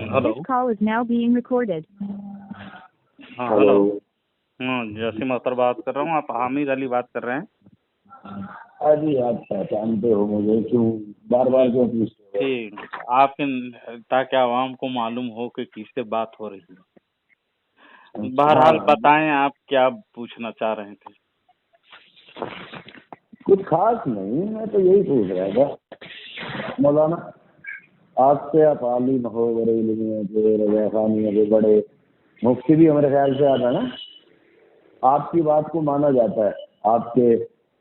Hello. This call is now being recorded. हाँ hello. Hello. Jasim Akhtar बात कर रहा हूँ। आप हामिद अली बात कर रहे हैं? अजी आप पहचानते हो मुझे, क्यों बार बार क्यों पूछते हो? ठीक, आपके ताकि आवाम को मालूम हो कि किससे बात हो रही है। बहरहाल बताएं आप क्या पूछना चाह रहे थे? कुछ खास नहीं, मैं तो यही पूछ रहा था मौलाना, आपसे आप आलिम हो, बरेली में जो रजाखानी के बड़े मुफ्ती भी हमारे ख्याल से आता ना, आपकी बात को माना जाता है। आपके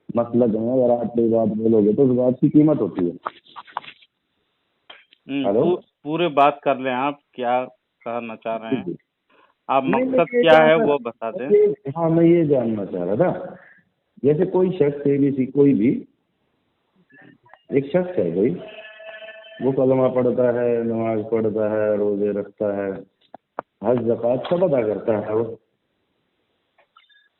मतलब में अगर आप कोई बात बोलोगे तो उस बात की कीमत होती है। हेलो, पूरे बात कर लें, आप क्या कहना चाह रहे हैं? आप नहीं, मकसद क्या है वो बता दें। हाँ, मैं ये जानना चाह रहा था, जैसे कोई शख्स है, कोई भी एक शख्स है, कोई वो कलमा पढ़ता है, नमाज पढ़ता है, रोजे रखता है, हज ज़कात सब अदा करता है वो,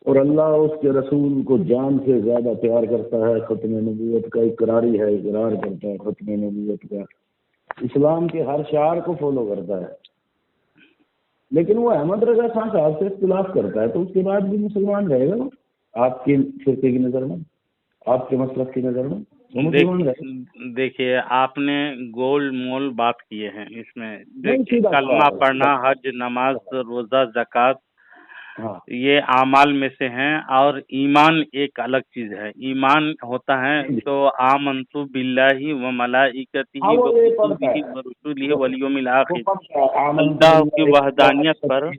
और अल्लाह उसके रसूल को जान से ज्यादा प्यार करता है, खत्म नबूवत का इकरारी है, इकरार करता है खत्म नबूवत का, इस्लाम के हर शार को फॉलो करता है, लेकिन वो अहमद रजा खान साहब से इख्तिलाफ करता है, तो उसके बाद भी मुसलमान रहेगा वो? आपकी फिरके की नज़र में, आपके मसलक की नज़र में देखिए, आपने गोल मोल बात किए हैं इसमें। देखिए, कलमा पढ़ना, हज, नमाज, रोजा, ज़कात, हाँ, ये आमाल में से हैं, और ईमान एक अलग चीज है। ईमान होता है तो आमन्तु बिल्लाहि व मलाइकतिही व कुतुबिही व रुसुलिही वल यौमिल आखिर, अल्लाह की वहदानियत पर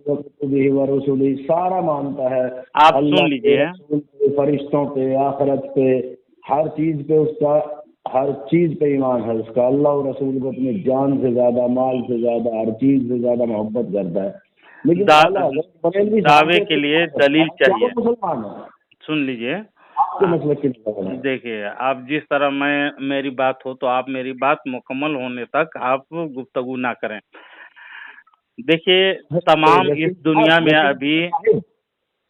सारा मानता है। आप सुन लीजिए, फरिश्तों पे, आखिरत पे, हर चीज पे उसका, हर चीज पे ईमान है उसका। अल्लाह और रसूल को अपनी जान से ज्यादा, माल से ज्यादा, हर चीज से ज्यादा मोहब्बत करता है, लेकिन दावे के लिए दलील चाहिए। मुसलमान है, सुन लीजिए, देखिए, आप जिस तरह मेरी बात हो तो आप मेरी बात मुकम्मल होने तक आप गुफ्तगू ना करें। देखिए, तमाम इस दुनिया में अभी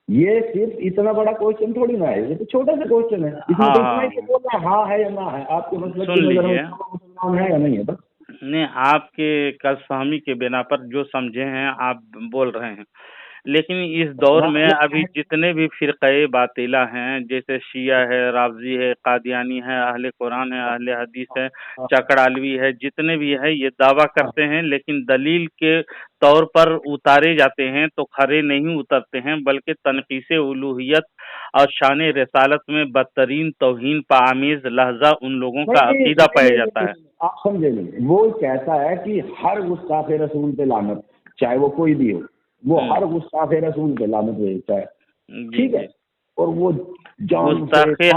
ये सिर्फ इतना बड़ा क्वेश्चन थोड़ी ना है, ये तो छोटा सा क्वेश्चन है। इसमें हाँ है या ना है, आपके मतलब सुन लीजिए, मुसलमान है या नहीं है? बस नहीं, आपके गलतफहमी के बिना पर जो समझे हैं आप बोल रहे हैं, लेकिन इस दौर में अभी जितने भी फिरक़े बातिला हैं, जैसे शिया है, रावजी है, कादियानी है, अहले कुरान है, अहले हदीस है, चकड़ालवी है, जितने भी है ये दावा करते हैं, लेकिन दलील के तौर पर उतारे जाते हैं तो खरे नहीं उतरते हैं, बल्कि तनकीस उलूहियत और शान रसालत में बदतरीन तौहीन पाआमीज़ लहजा उन लोगों का अकीदा पाया जाता है। आप समझे नहीं, वो कहता है कि हर गुस्ताखे रसूल पे लानत, चाहे वो कोई भी हो, वो हर गुस्ताखे रसूल पे लानत भेजता है, ठीक है, और वो जान से,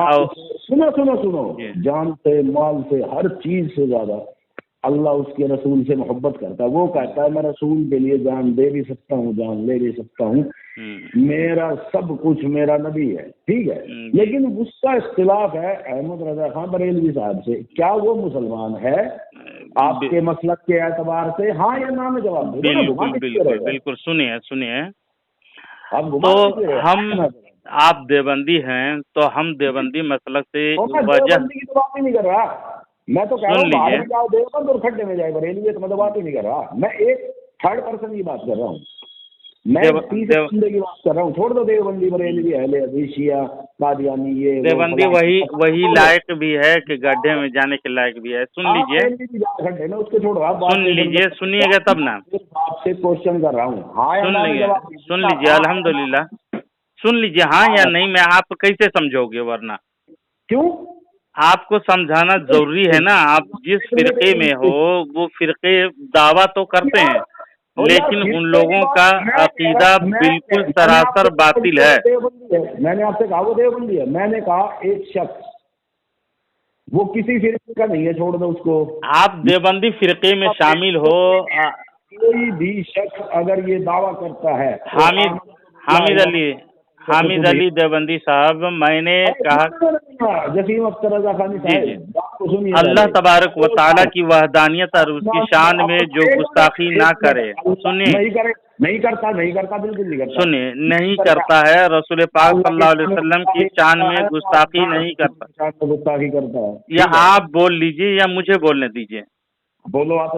सुनो, जान से, माल से, हर चीज से ज्यादा अल्लाह उसके रसूल से मोहब्बत करता है। वो कहता है मैं रसूल के लिए जान दे भी सकता हूँ, जान ले भी सकता हूँ, मेरा सब कुछ मेरा नबी है, ठीक है, लेकिन उसका इख्तिलाफ है अहमद रजा खान बरेलवी साहब से। क्या वो मुसलमान है आपके मसलक के एतबार से? हाँ या ना में जवाब दो। बिल्कुल। सुनिए, तो हम, आप देवबंदी हैं तो हम देवबंदी मसलक से वजह की तो बात ही नहीं कर रहा, मैं तो कह रहा हूँ बाहर में जाओ देवबंद और खड्डे में जाए बरेली, तो मैं तो बात ही नहीं कर रहा, मैं एक थर्ड पर्सन की बात कर रहा हूँ, मैं तीसरे बंदे की बात कर रहा हूँ। छोड़ दो देवबंदी, बरेली, अहले हदीस, शिया, कादियानी, ये देवबंदी वही लायक भी है कि गड्ढे में जाने के लायक भी है। सुन लीजिए, गड्ढे में उसको छोड़ो, आप सुन लीजिए, सुनिएगा तब ना। आपसे क्वेश्चन कर रहा हूँ, हाँ या सुन लीजिए, अल्हम्दुलिल्लाह, सुन लीजिए, हाँ या नहीं में आप कैसे समझोगे? वरना क्यों? आपको समझाना जरूरी है ना। आप जिस फिरके में हो वो फिरके दावा तो करते हैं, लेकिन उन लोगों का अकीदा बिल्कुल सरासर बातिल है। मैंने आपसे कहा वो देवबंदी है, मैंने कहा एक शख्स वो किसी फिरके का नहीं है, छोड़ दो उसको। आप देवबंदी फिरके में शामिल हो, कोई भी शख्स अगर ये दावा करता है, हामिद अली देवबंदी साहब, मैंने कहा जसीम अख्तर रजा खानी साहब, अल्लाह तबारक व तआला की वहदानियत और उसकी शान में जो गुस्ताखी ना करे, सुनिए, नहीं करता, बिल्कुल नहीं करता, सुनिए, नहीं करता है, रसूल पाक सल्लल्लाहु अलैहि वसल्लम की शान में गुस्ताखी नहीं करता, गुस्ताखी करता है। या आप बोल लीजिए या मुझे बोलने दीजिए। बोलो आप।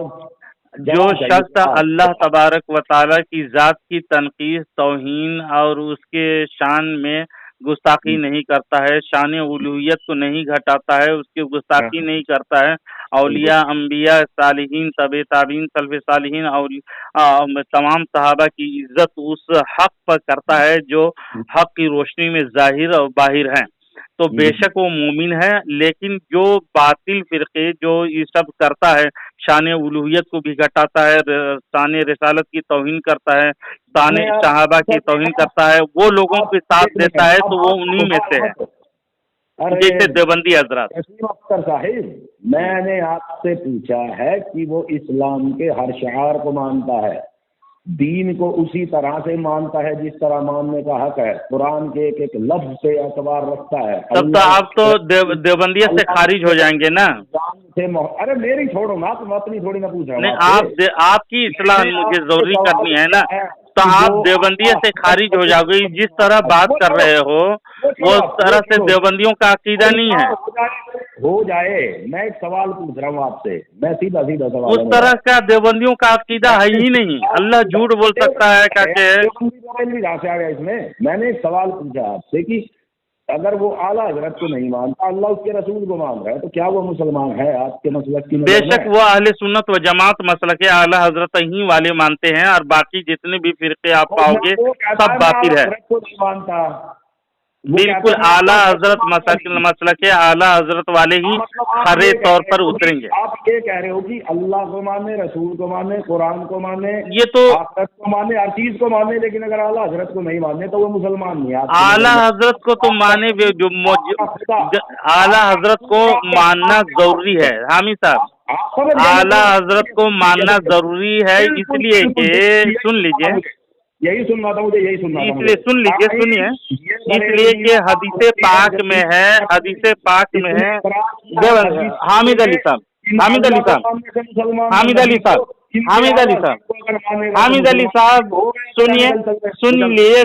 جو شخص اللہ تبارک و تعالیٰ کی ذات کی تنقیص، توہین اور اس کے شان میں گستاخی نہیں کرتا ہے، شان الوہیت کو نہیں گھٹاتا ہے، اس کی گستاخی نہیں کرتا ہے، اولیاء، انبیاء، صالحین، طبع تابعین، سلف صالحین اور تمام صحابہ کی عزت اس حق پر کرتا ہے جو حق کی روشنی میں ظاہر اور باہر ہیں، تو بے شک وہ مومن ہے۔ لیکن جو باطل فرقے جو یہ سب کرتا ہے، شان الوہیت کو بھی گھٹاتا ہے، شان رسالت کی توہین کرتا ہے، شان صحابہ کی توہین کرتا ہے، وہ لوگوں کے ساتھ دیتا ہے تو وہ انہی میں سے ہے، جیسے دیوبندی حضرات۔ اختر صاحب، میں نے آپ سے پوچھا ہے کہ وہ اسلام کے ہر شعار کو مانتا ہے، دین کو اسی طرح سے مانتا ہے جس طرح ماننے کا حق ہے، قرآن کے ایک ایک لفظ سے اعتبار رکھتا ہے۔ تب تو آپ تو دیوبندیت سے خارج ہو جائیں گے نا؟ ارے میری چھوڑو نا، تم اپنی تھوڑی نہ پوچھ رہا ہوں، آپ کی اصلاح مجھے ضروری کرنی ہے نا، تو آپ دیوبندیت سے خارج ہو جاؤ گے۔ جس طرح بات کر رہے ہو وہ اس طرح سے دیوبندیوں کا عقیدہ نہیں ہے۔ ہو جائے، میں ایک سوال پوچھ رہا ہوں آپ سے، میں سیدھا سوال، اس طرح کا دیوبندیوں کا عقیدہ ہے ہی نہیں۔ اللہ جھوٹ بول سکتا ہے کہ اس میں نے ایک سوال پوچھا آپ سے کہ اگر وہ اعلیٰ حضرت کو نہیں مانتا، اللہ اس کے رسول کو مان رہا ہے، تو کیا وہ مسلمان ہے آپ کے مسلک کی؟ بے شک وہ اہل سنت و جماعت مسلک اعلیٰ حضرت ہی والے مانتے ہیں، اور باقی جتنے بھی فرقے آپ پاؤ گے سب باطل ہے۔ بالکل اعلیٰ حضرت مسلک اعلیٰ حضرت والے ہی کھرے طور پر اتریں گے۔ آپ یہ کہہ رہے ہو کہ اللہ کو مانے، رسول کو مانے، قرآن کو مانے، یہ تو آخرت کو مانے، ہر چیز کو مانے، لیکن اگر اعلیٰ حضرت کو نہیں مانے تو وہ مسلمان نہیں ہے۔ اعلیٰ حضرت کو تو مانے، جو اعلیٰ حضرت کو ماننا ضروری ہے حامد صاحب، اعلیٰ حضرت کو ماننا ضروری ہے، اس لیے کہ سن لیجئے، یہی سننا تھا مجھے، یہی سننا اس لیے سن لیجیے، سنیے، اس لیے کہ حدیث پاک میں ہے، حدیث پاک میں ہے۔ حامد علی صاحب، حامد علی صاحب، حامد علی صاحب، حامد علی صاحب، حامد علی صاحب، سنیے، سن لیے۔